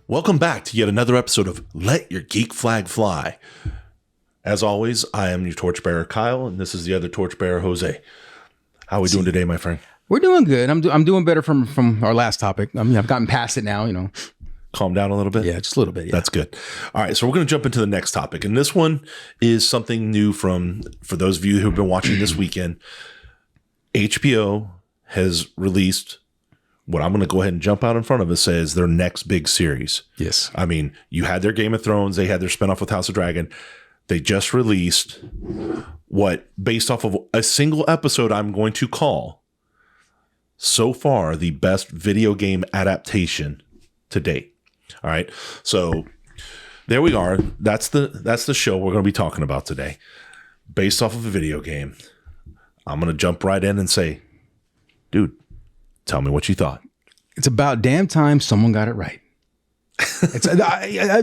Welcome back to yet another episode of Let Your Geek Flag Fly. As always, I am your torchbearer, Kyle, and this is the other torchbearer, Jose. How are we doing today, my friend? We're doing good. I'm doing better from our last topic. I mean, I've gotten past it now, Calm down a little bit? Yeah, just a little bit. Yeah. That's good. All right, so we're going to jump into the next topic. And this one is something new for those of you who've been watching this weekend. HBO has released what I'm going to go ahead and jump out in front of us says their next big series. Yes. I mean, you had their Game of Thrones. They had their spinoff with House of Dragon. They just released based off of a single episode I'm going to call so far the best video game adaptation to date. All right. So there we are. That's the show we're going to be talking about today. Based off of a video game. I'm going to jump right in and say, dude, tell me what you thought. It's about damn time someone got it right.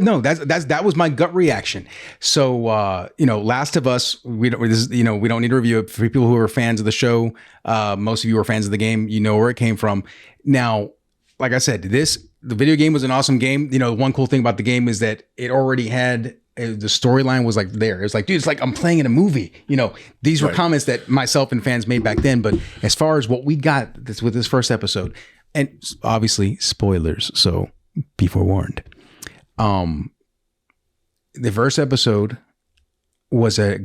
No, that was my gut reaction. So, Last of Us, we don't need to review it. For people who are fans of the show, most of you are fans of the game, you know where it came from. Now, like I said, the video game was an awesome game. One cool thing about the game is that it already had the storyline was like there. It was like, dude, it's like I'm playing in a movie. These were comments that myself and fans made back then. But as far as what we got with this first episode, and obviously spoilers, so be forewarned. The first episode was a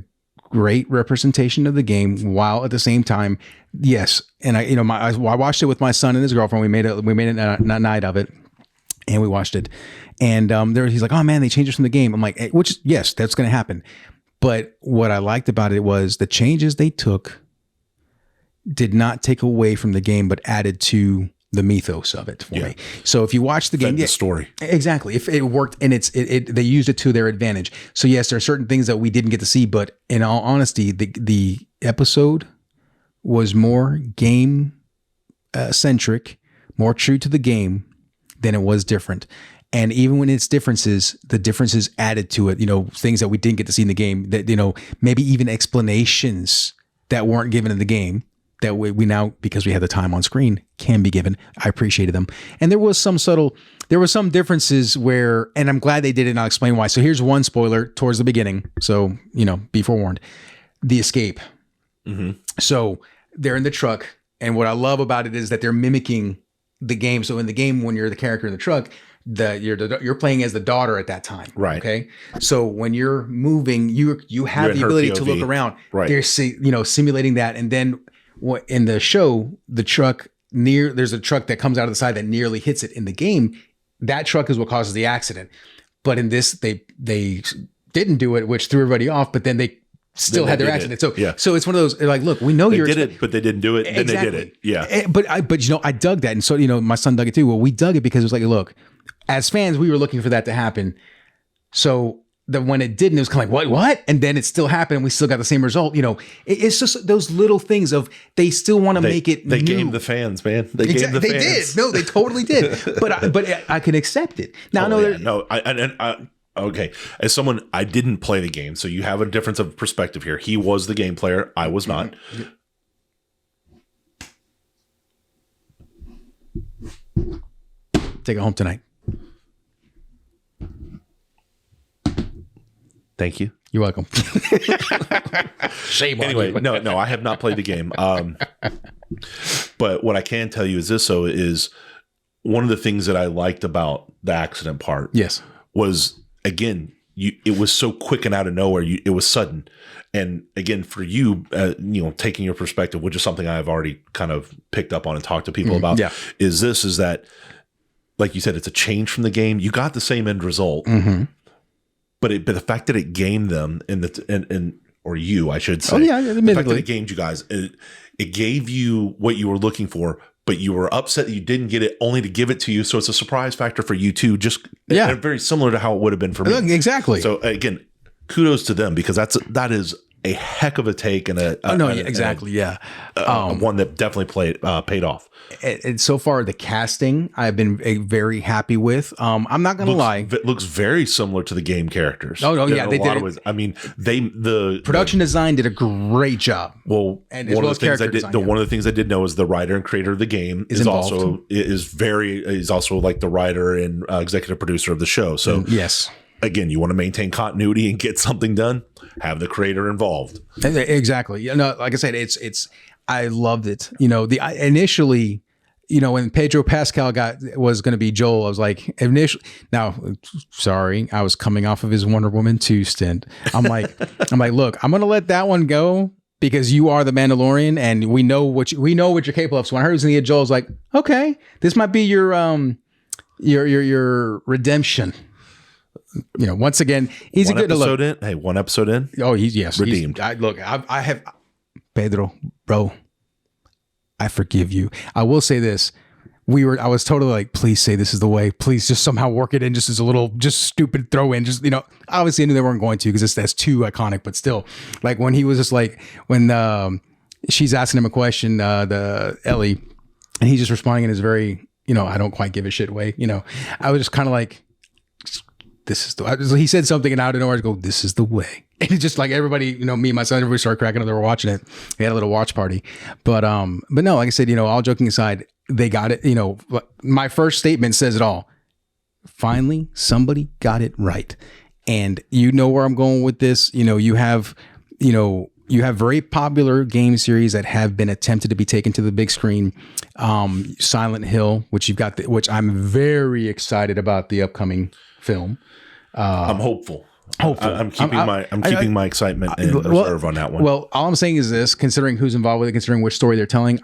great representation of the game, while at the same time, yes. And I watched it with my son and his girlfriend. We made a night of it, and we watched it. And he's like, "Oh man, they changed it from the game." I'm like, "Which yes, that's going to happen." But what I liked about it was the changes they took did not take away from the game, but added to the mythos of it for me. So if you watch the game, the story exactly, if it worked and they used it to their advantage. So yes, there are certain things that we didn't get to see, but in all honesty, the episode was more game centric, more true to the game than it was different. And even when it's differences, the differences added to it, things that we didn't get to see in the game, that, maybe even explanations that weren't given in the game that we now, because we had the time on screen, can be given. I appreciated them. And there were some differences where, and I'm glad they did it, and I'll explain why. So here's one spoiler towards the beginning. So, be forewarned. The escape. Mm-hmm. So they're in the truck. And what I love about it is that they're mimicking the game. So in the game, when you're the character in the truck, you're playing as the daughter at that time, right? Okay, so when you're moving, you have the ability to look around, right? They're simulating that, and then in the show, there's a truck that comes out of the side that nearly hits it. In the game, that truck is what causes the accident, but in this, they didn't do it, which threw everybody off. But then they still had their accident. So it's one of those like, look, we know they did it, but they didn't do it. Exactly. Then they did it. Yeah. But I dug that, and so my son dug it too. Well, we dug it because it was like, look, as fans, we were looking for that to happen. So that when it didn't, it was kind of like, what? And then it still happened, and we still got the same result. It's just those little things of they still want to make it. They new. gamed the fans, man. They gamed the fans. They did. No, they totally did. But I can accept it now. Okay. As someone, I didn't play the game, so you have a difference of perspective here. He was the game player. I was not. Take it home tonight. Thank you. You're welcome. Shame on you. No, I have not played the game. But what I can tell you is this, is one of the things that I liked about the accident part. Yes. Was, again, it was so quick and out of nowhere. It was sudden. And again, for you, taking your perspective, which is something I've already kind of picked up on and talked to people about, is that, like you said, it's a change from the game. You got the same end result. Mm-hmm. But the fact that it gamed them or you, I should say, the fact that it gamed you guys, it gave you what you were looking for, but you were upset that you didn't get it, only to give it to you. So it's a surprise factor for you too. Very similar to how it would have been for me. Exactly. So again, kudos to them, because that is a heck of a take and exactly. Yeah. One that definitely paid off. And so far, the casting I've been very happy with. I'm not gonna lie, it looks very similar to the game characters. Oh no, yeah, they did. Ways. I mean, the production design did a great job. Well, and one of the things I did, one of the things I did know is the writer and creator of the game is also like the writer and executive producer of the show. So yes. Again, you want to maintain continuity and get something done, have the creator involved. Exactly. Like I said, it's I loved it. Initially, when Pedro Pascal was going to be Joel, I was like, sorry, I was coming off of his Wonder Woman 2 stint. I'm like, look, I'm going to let that one go because you are the Mandalorian and we know what you're capable of. So when I heard it was going to get Joel, I was like, okay, this might be your redemption. Once again, he's a good look. One episode in. Oh, he's redeemed. I have Pedro, bro. I forgive you. I will say this: I was totally like, please say this is the way. Please just somehow work it in, just as a little, just stupid throw in. Just obviously I knew they weren't going to because that's too iconic. But still, like when he was just like when she's asking him a question, the Ellie, and he's just responding in his very, I don't quite give a shit way. I was just kind of like. This is the. He said something, and out of nowhere, I go, "This is the way." And it's just like everybody, me and my son, everybody started cracking up. They were watching it. We had a little watch party, but no, like I said, all joking aside, they got it. My first statement says it all. Finally, somebody got it right, and where I'm going with this. You have very popular game series that have been attempted to be taken to the big screen. Silent Hill, which you've got, which I'm very excited about the upcoming film. I'm hopeful. I'm keeping my excitement in reserve on that one. Well, all I'm saying is this: considering who's involved with it, considering which story they're telling,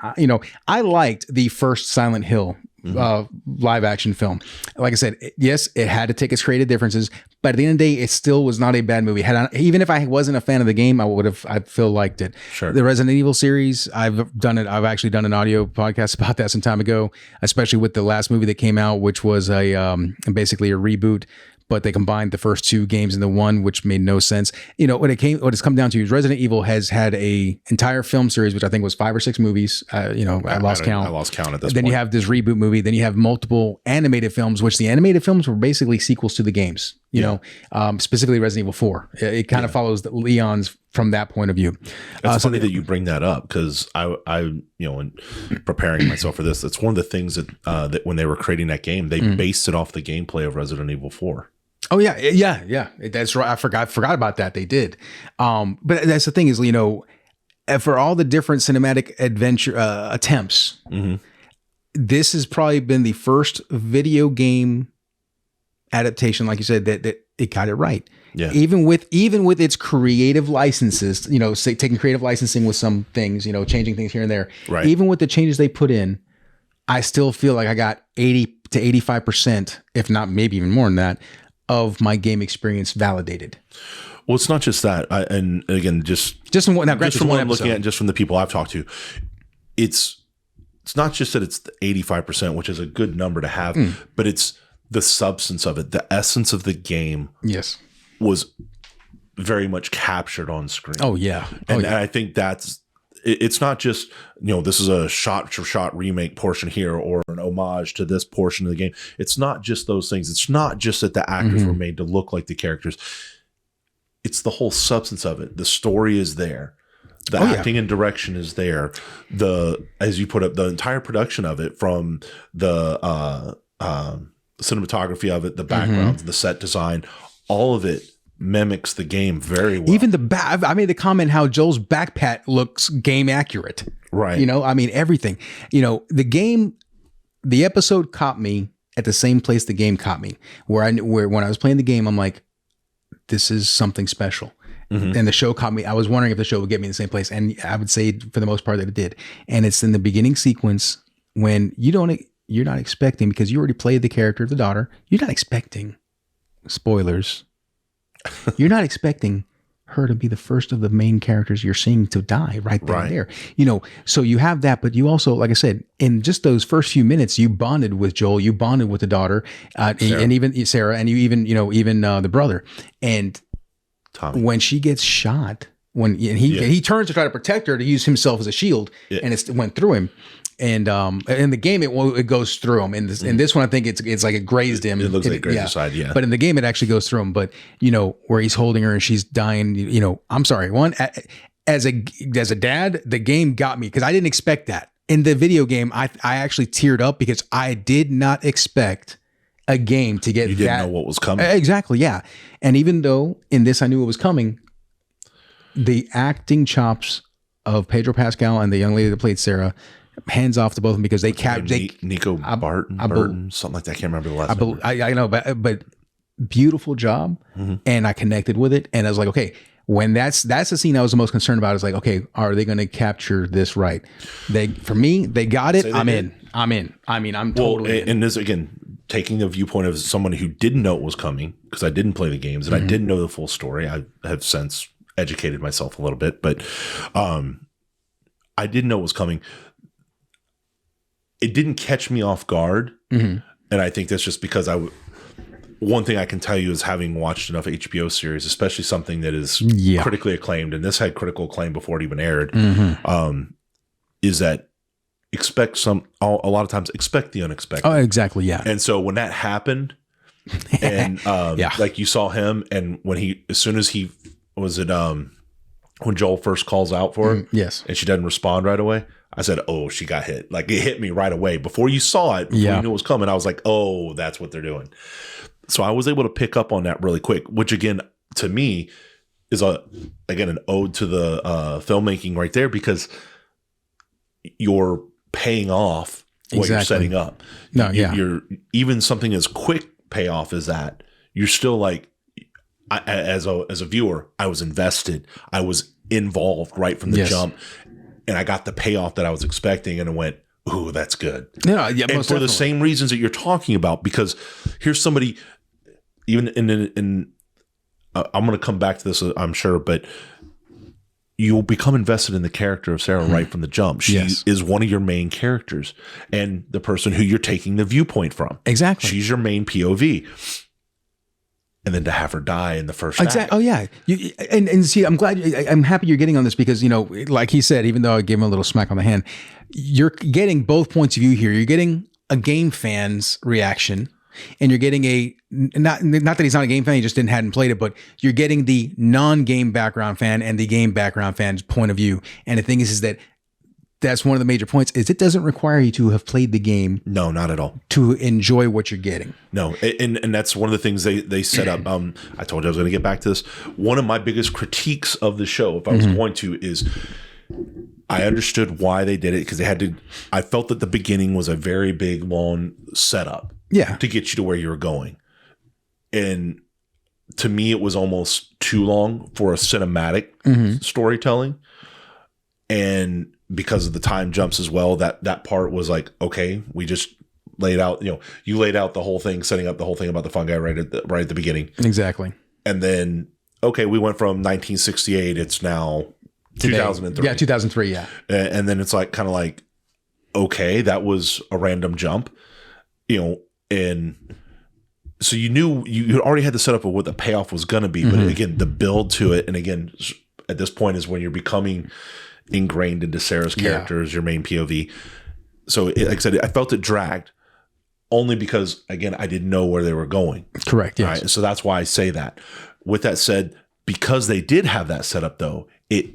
I liked the first Silent Hill live action film. Like I said, yes, it had to take its creative differences, but at the end of the day, it still was not a bad movie. Even if I wasn't a fan of the game, I feel liked it. Sure. The Resident Evil series, I've actually done an audio podcast about that some time ago, especially with the last movie that came out, which was basically a reboot. But they combined the first two games into one, which made no sense. What it's come down to is Resident Evil has had a entire film series, which I think was 5 or 6 movies. I lost count. I lost count at this point. Then you have this reboot movie. Then you have multiple animated films, which the animated films were basically sequels to the games. Specifically Resident Evil 4. It kind of follows Leon's from that point of view. It's funny that you bring that up because I in preparing myself for this, it's one of the things that when they were creating that game, they based it off the gameplay of Resident Evil 4. Oh yeah. That's right. I forgot about that. They did. But that's the thing is, for all the different cinematic adventure attempts, this has probably been the first video game adaptation, like you said, that it got it right. Yeah. Even with its creative licenses, taking creative licensing with some things, changing things here and there. Right. Even with the changes they put in, I still feel like I got 80 to 85%, if not maybe even more than that, of my game experience validated. Well, it's not just that. And again, just from what I'm looking at, just from the people I've talked to, it's not just that it's 85%, which is a good number to have, but it's the substance of it, the essence of the game. Yes, was very much captured on screen. Oh yeah, and I think it's not just this is a shot for shot remake portion here or an homage to this portion of the game. It's not just those things. It's not just that the actors were made to look like the characters. It's the whole substance of it. The story is there. The acting and direction is there. As you put up, the entire production of it, from the cinematography of it, the backgrounds, the set design, all of it mimics the game very well. Even I made the comment how Joel's backpack looks game accurate. Right. Everything. The episode caught me at the same place the game caught me, where when I was playing the game, I'm like, this is something special. And the show caught me. I was wondering if the show would get me in the same place. And I would say for the most part that it did. And it's in the beginning sequence when you're not expecting, because you already played the character of the daughter. You're not expecting spoilers. You're not expecting her to be the first of the main characters you're seeing to die right there. So you have that, but you also, like I said, in just those first few minutes, you bonded with Joel, you bonded with the daughter, and even Sarah, and you even the brother. And Tommy, when she gets shot he turns to try to protect her to use himself as a shield, and it went through him. And in the game, it goes through him. In this one, I think it's like it grazed him. It looks like it grazed his side, yeah. But in the game, it actually goes through him. But where he's holding her and she's dying. I'm sorry. As a dad, the game got me because I didn't expect that. In the video game, I actually teared up because I did not expect a game to get. You didn't know what was coming. Exactly, yeah. And even though in this I knew it was coming, the acting chops of Pedro Pascal and the young lady that played Sarah. Hands off to both of them because they captured Nico Barton, something like that. I can't remember the last name. I know, but beautiful job, and I connected with it, and I was like, okay, when that's the scene I was the most concerned about. Is like, okay, are they going to capture this right? They got it. I'm in. I mean, I'm totally in. And this again, taking the viewpoint of someone who didn't know it was coming because I didn't play the games and I didn't know the full story. I have since educated myself a little bit, but I didn't know it was coming. It didn't catch me off guard. And I think that's just because one thing I can tell you is having watched enough HBO series, especially something that is critically acclaimed, and this had critical acclaim before it even aired, is that a lot of times expect the unexpected. Oh, exactly. Yeah. And so when that happened and like you saw him and as soon as he was it, when Joel first calls out for her yes, and she doesn't respond right away, I said, oh, she got hit. Like it hit me right away. Before you saw it, before you knew it was coming, I was like, oh, that's what they're doing. So I was able to pick up on that really quick, which again, to me, is an ode to the filmmaking right there because you're paying off what you're setting up. No, you're even something as quick payoff as that. You're still like, as a viewer, I was invested. I was involved right from the jump. And I got the payoff that I was expecting, and I went, "Ooh, that's good." Yeah, and for definitely. The same reasons that you're talking about, because here's somebody, even in I'm going to come back to this, I'm sure, but you'll become invested in the character of Sarah right from the jump. She is one of your main characters, and the person who you're taking the viewpoint from. Exactly, she's your main POV. And then to have her die in the first act. Oh yeah. And see, I'm happy you're getting on this because, like he said, even though I gave him a little smack on the hand, you're getting both points of view here. You're getting a game fan's reaction and you're getting not that he's not a game fan, he just hadn't played it, but you're getting the non-game background fan and the game background fan's point of view. And the thing is that that's one of the major points is it doesn't require you to have played the game. No, not at all. To enjoy what you're getting. No. And that's one of the things they set up. I told you I was going to get back to this. One of my biggest critiques of the show, if I was going to, is I understood why they did it because I felt that the beginning was a very big, long setup to get you to where you were going. And to me, it was almost too long for a cinematic storytelling. And because of the time jumps as well, that part was like, okay, we just laid out, you laid out the whole thing, setting up the whole thing about the fungi right at the beginning. Exactly. And then, okay, we went from 1968, it's now 2003. Yeah, 2003, yeah. And then it's like, kind of like, okay, that was a random jump, and so you knew you already had the setup of what the payoff was going to be. But again, the build to it, and again, at this point is when you're becoming ingrained into Sarah's character as your main POV. So like I said, I felt it dragged only because, again, I didn't know where they were going. Correct. Yes. Right? So that's why I say that. With that said, because they did have that setup though, it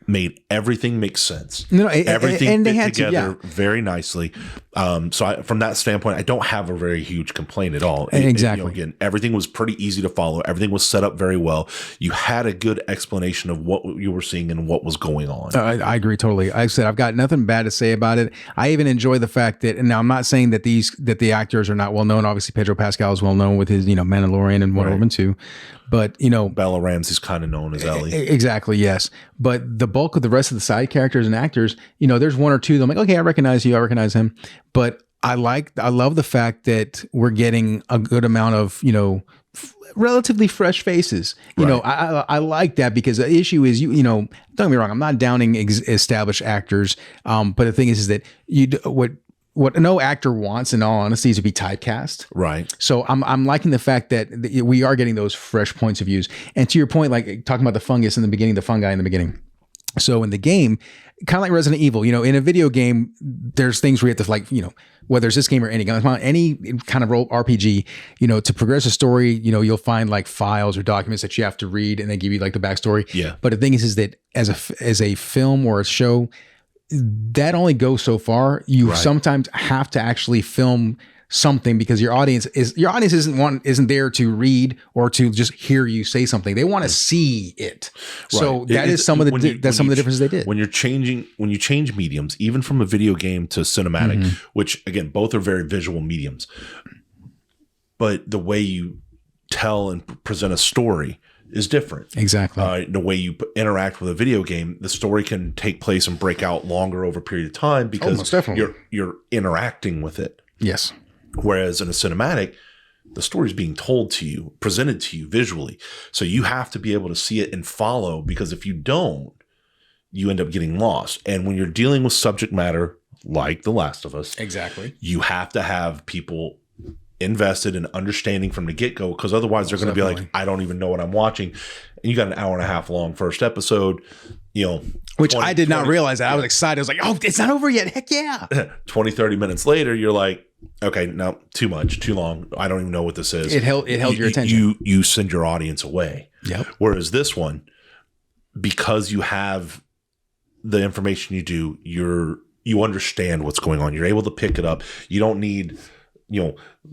made everything make sense. Everything fit together very nicely. So from that standpoint, I don't have a very huge complaint at all. Exactly. Again, everything was pretty easy to follow. Everything was set up very well. You had a good explanation of what you were seeing and what was going on. I agree totally. Like I said, I've got nothing bad to say about it. I even enjoy the fact that, and now I'm not saying that the actors are not well known. Obviously, Pedro Pascal is well known with his, Mandalorian and Wonder Woman 2. But, Bella Ramsey's kind of known as Ellie. Exactly, yes. But the bulk of the rest of the side characters and actors, there's one or two that I'm like, okay, I recognize you, I recognize him. But I love the fact that we're getting a good amount of, relatively fresh faces. I like that because the issue is, don't get me wrong, I'm not downing established actors. But the thing is that what no actor wants, in all honesty, is to be typecast. Right. So I'm liking the fact that we are getting those fresh points of views. And to your point, like talking about the fungus in the beginning, the fungi in the beginning. So in the game, kind of like Resident Evil, in a video game, there's things where you have to, like, whether it's this game or any kind of role RPG, to progress a story, you'll find like files or documents that you have to read, and they give you like the backstory. Yeah. But the thing is that as a film or a show, that only goes so far. You sometimes have to actually film something, because your audience isn't there to read or to just hear you say something. They want to see it. Right. So that's some of the differences they did. When you change mediums, even from a video game to cinematic, which again, both are very visual mediums, but the way you tell and present a story is different. Exactly. The way you interact with a video game, the story can take place and break out longer over a period of time because you're interacting with it. Yes. Whereas in a cinematic, the story is being told to you, presented to you visually. So you have to be able to see it and follow, because if you don't, you end up getting lost. And when you're dealing with subject matter like The Last of Us, exactly, you have to have people invested in understanding from the get-go, because otherwise they're going to be like, I don't even know what I'm watching. And you got an hour and a half long first episode, which I did not realize that. I was excited. I was like, oh, it's not over yet. Heck yeah. 20, 30 minutes later, you're like, okay, no, too much, too long. I don't even know what this is. It held your attention. You send your audience away. Yep. Whereas this one, because you have the information you understand what's going on. You're able to pick it up. You don't need,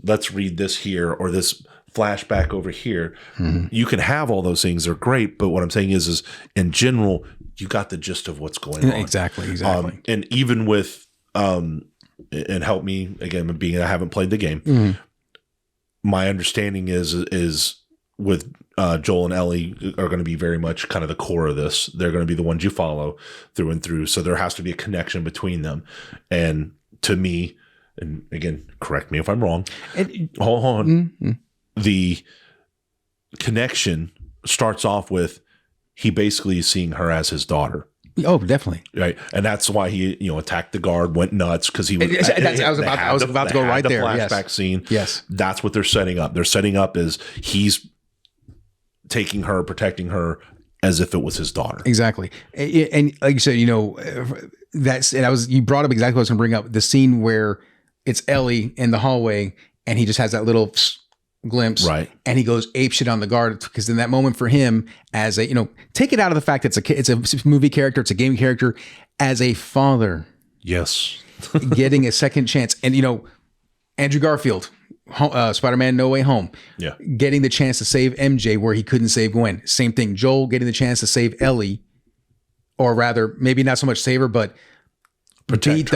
let's read this here or this flashback over here. Mm-hmm. You can have all those things. They're great. But what I'm saying is in general, you got the gist of what's going on. Exactly. And even with, and help me again, being I haven't played the game. My understanding is with Joel and Ellie are going to be very much kind of the core of this. They're going to be the ones you follow through and through. So there has to be a connection between them. And to me, and again, correct me if I'm wrong. Hold on. Mm-hmm. The connection starts off with he basically is seeing her as his daughter. Oh, definitely. Right. And that's why he, attacked the guard, went nuts because he was. I was about to go right there. Flashback scene. Yes. That's what they're setting up. They're setting up as he's taking her, protecting her as if it was his daughter. Exactly. And like you said, you brought up exactly what I was going to bring up, the scene where it's Ellie in the hallway and he just has that little glimpse, right? And he goes apeshit on the guard, because in that moment for him, as a take it out of the fact that it's a movie character, it's a game character, as a father, yes, getting a second chance, and Andrew Garfield, Spider-Man No Way Home, getting the chance to save MJ where he couldn't save Gwen. Same thing, Joel getting the chance to save Ellie, or rather, maybe not so much save her, but take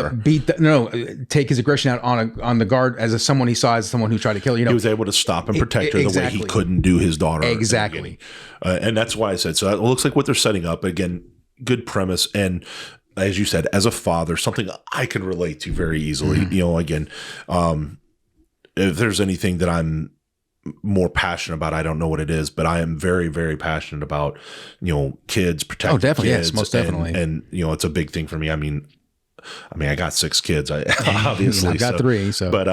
his aggression out on the guard as someone he saw as someone who tried to kill her. He was able to stop and protect her the way he couldn't do his daughter. Exactly. And that's why I said, so it looks like what they're setting up, again, good premise. And as you said, as a father, something I can relate to very easily. Again, if there's anything that I'm more passionate about, I don't know what it is, but I am very, very passionate about, kids, protecting definitely, kids. Yes, most definitely. And it's a big thing for me. I mean, I got 6 kids. Obviously, I've got 3. So, but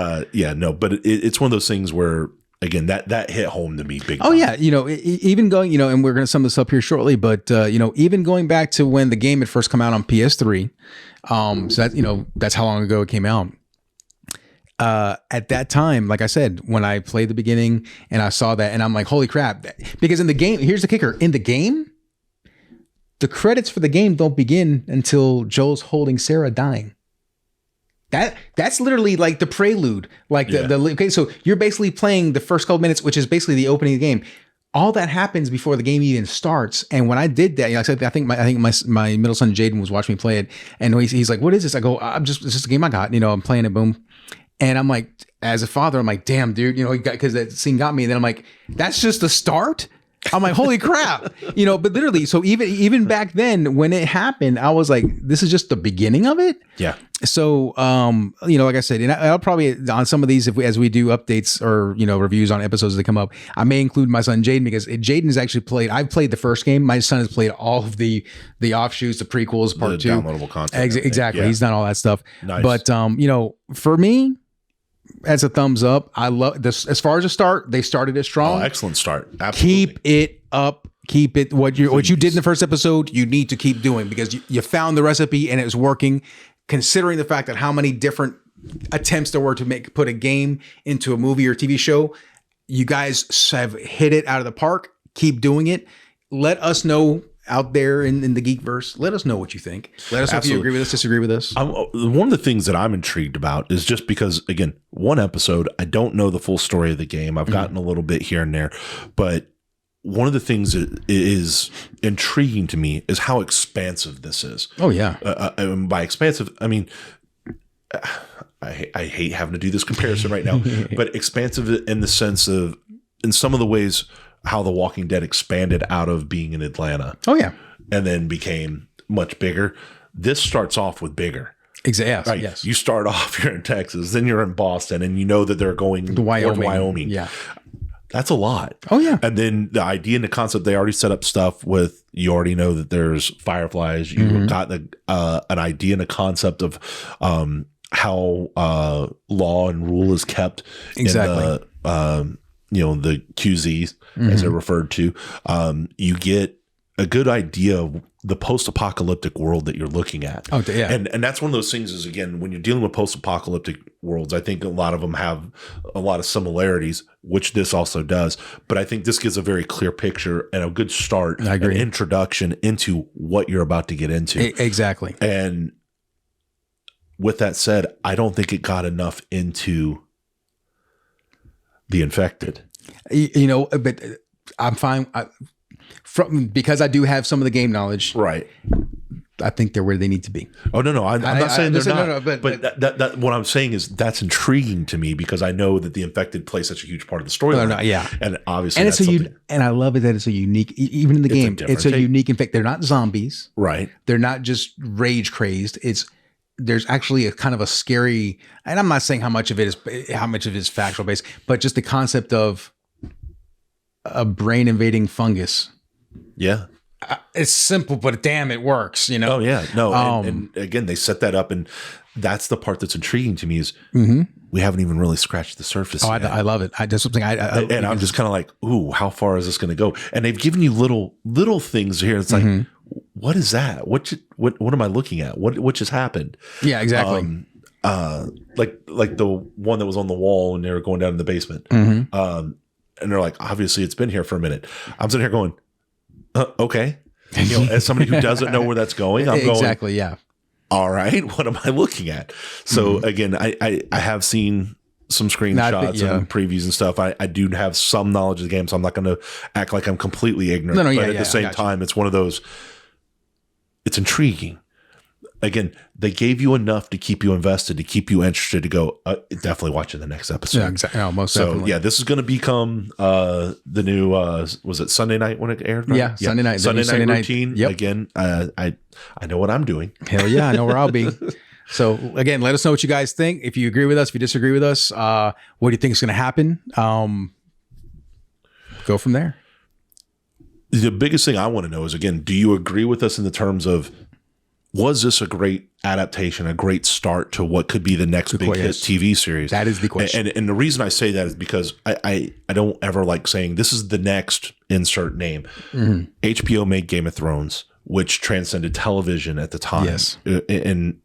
it's one of those things where, again, that hit home to me big time. Oh yeah, even going, and we're going to sum this up here shortly, but even going back to when the game had first come out on PS3, so that that's how long ago it came out. At that time, like I said, when I played the beginning and I saw that, and I'm like, holy crap! Because in the game, here's the kicker: in the game, the credits for the game don't begin until Joel's holding Sarah dying. That's literally like the prelude. Like okay, so you're basically playing the first couple minutes, which is basically the opening of the game. All that happens before the game even starts. And when I did that, I think my middle son Jaden was watching me play it, and he's like, "What is this?" I go, "It's just a game I got. I'm playing it. Boom." And I'm like, as a father, I'm like, "Damn, dude, because that scene got me." And then I'm like, "That's just the start." I'm like, holy crap, but literally, so even back then when it happened, I was like, this is just the beginning of it. Yeah. So, like I said, and I'll probably on some of these, as we do updates or, reviews on episodes that come up, I may include my son Jaden, because Jaden has actually played, I've played the first game. My son has played all of the offshoots, the prequels, part 2. Downloadable content. Exactly. Yeah. He's done all that stuff. Nice. But, for me, as a thumbs up, I love this. As far as a start, they started it strong. Oh, excellent start. Absolutely. Keep it up. Keep it. What you did in the first episode, you need to keep doing, because you found the recipe and it's working. Considering the fact that how many different attempts there were to put a game into a movie or TV show, you guys have hit it out of the park. Keep doing it. Let us know out there in the Geekverse. Let us know what you think. Let us know if you agree with us, disagree with us. One of the things that I'm intrigued about is just because, again, one episode, I don't know the full story of the game. I've gotten a little bit here and there, but one of the things that is intriguing to me is how expansive this is. Oh, yeah. And by expansive, I mean, I hate having to do this comparison right now, but expansive in the sense of, in some of the ways, how The Walking Dead expanded out of being in Atlanta. Oh, yeah. And then became much bigger. This starts off with bigger. Exactly. Right? Yes. You start off, you're in Texas, then you're in Boston, and you know that they're going to Wyoming. Yeah. That's a lot. Oh, yeah. And then the idea and the concept, they already set up stuff with, you already know that there's fireflies. You got an idea and a concept of how law and rule is kept exactly. in the QZs, as they're referred to. You get a good idea of the post-apocalyptic world that you're looking at. Oh, yeah. And that's one of those things is, again, when you're dealing with post-apocalyptic worlds, I think a lot of them have a lot of similarities, which this also does. But I think this gives a very clear picture and a good start, I agree. an introduction into what you're about to get into. Exactly. And with that said, I don't think it got enough into the infected. But I'm fine. Because I do have some of the game knowledge. Right. I think they're where they need to be. Oh, no. I'm not saying they're not. No, but that what I'm saying is that's intriguing to me, because I know that the infected play such a huge part of the storyline. No, yeah. And obviously, and and I love it that it's a unique, even in the game, it's a unique infect. They're not zombies. Right. They're not just rage crazed. There's actually a kind of a scary, and I'm not saying how much of it is factual based, but just the concept of a brain invading fungus. Yeah. It's simple, but damn, it works, Oh, yeah. No. And again, they set that up. And that's the part that's intriguing to me is we haven't even really scratched the surface. Oh, I love it. That's something and I'm just kind of like, ooh, how far is this going to go? And they've given you little things here. It's like, what is that? What am I looking at? What just happened? Yeah, exactly. Like the one that was on the wall when they were going down in the basement. And they're like, obviously it's been here for a minute. I'm sitting here going, okay. As somebody who doesn't know where that's going, I'm going, exactly. Yeah. All right. What am I looking at? So again, I have seen some screenshots and previews and stuff. I do have some knowledge of the game, so I'm not going to act like I'm completely ignorant. But at the same time, it's one of those, it's intriguing. Again, they gave you enough to keep you invested, to keep you interested, to go, definitely watching the next episode. Yeah, exactly. No, most definitely. Yeah, this is going to become the new, was it Sunday night when it aired? Right? Yeah, Sunday night. Sunday night routine. Yep. Again, I know what I'm doing. Hell yeah, I know where I'll be. So again, let us know what you guys think. If you agree with us, if you disagree with us, what do you think is going to happen? Go from there. The biggest thing I want to know is, again, do you agree with us in the terms of, was this a great adaptation, a great start to what could be the next big hit TV series? That is the question. And the reason I say that is because I don't ever like saying this is the next insert name. HBO made Game of Thrones, which transcended television at the time. Yes. And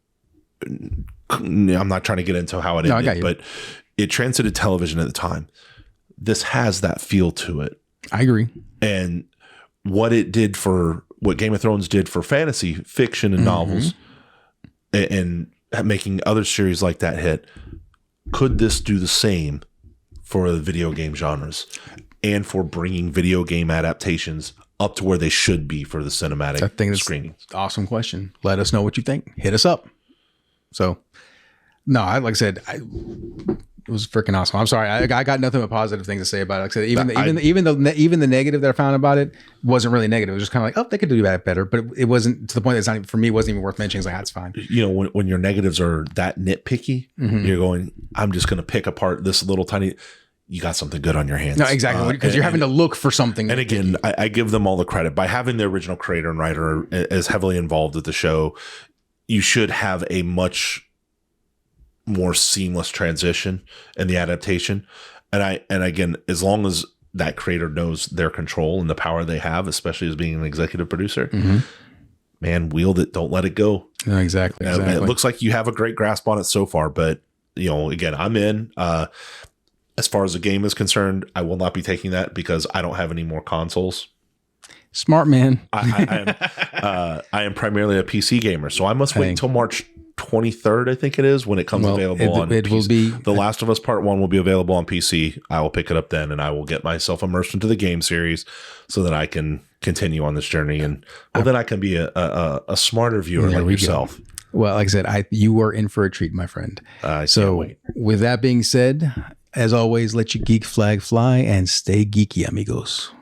I'm not trying to get into how it ended, but it transcended television at the time. This has that feel to it. I agree. And what Game of Thrones did for fantasy fiction and novels and making other series like that hit, could this do the same for the video game genres and for bringing video game adaptations up to where they should be for the cinematic screenings? Awesome question. Let us know what you think. Hit us up. So, no, like I said, It was freaking awesome. I'm sorry. I got nothing but positive things to say about it. Like I said, even the negative that I found about it wasn't really negative. It was just kind of like, oh, they could do that better. But it wasn't to the point that it's not even, for me, it wasn't even worth mentioning. It's like, that's fine. You know, when your negatives are that nitpicky, you're going, I'm just going to pick apart this little tiny. You got something good on your hands. No, exactly. Because you're having to look for something. And again, I give them all the credit. By having the original creator and writer as heavily involved with the show, you should have a much more seamless transition in the adaptation. And again, as long as that creator knows their control and the power they have, especially as being an executive producer, man, wield it, don't let it go. No, exactly. It looks like you have a great grasp on it so far, but you know, again, I'm in. As far as the game is concerned, I will not be taking that because I don't have any more consoles. Smart man. I am primarily a PC gamer, so I must wait until March 23rd, I think it is, when it comes available on PC. Will be The Last of Us Part 1 will be available on PC. I will pick it up then, and I will get myself immersed into the game series so that I can continue on this journey. And then I can be a smarter viewer like yourself. Go. Well, like I said, you are in for a treat, my friend. So with that being said, as always, let your geek flag fly and stay geeky, amigos.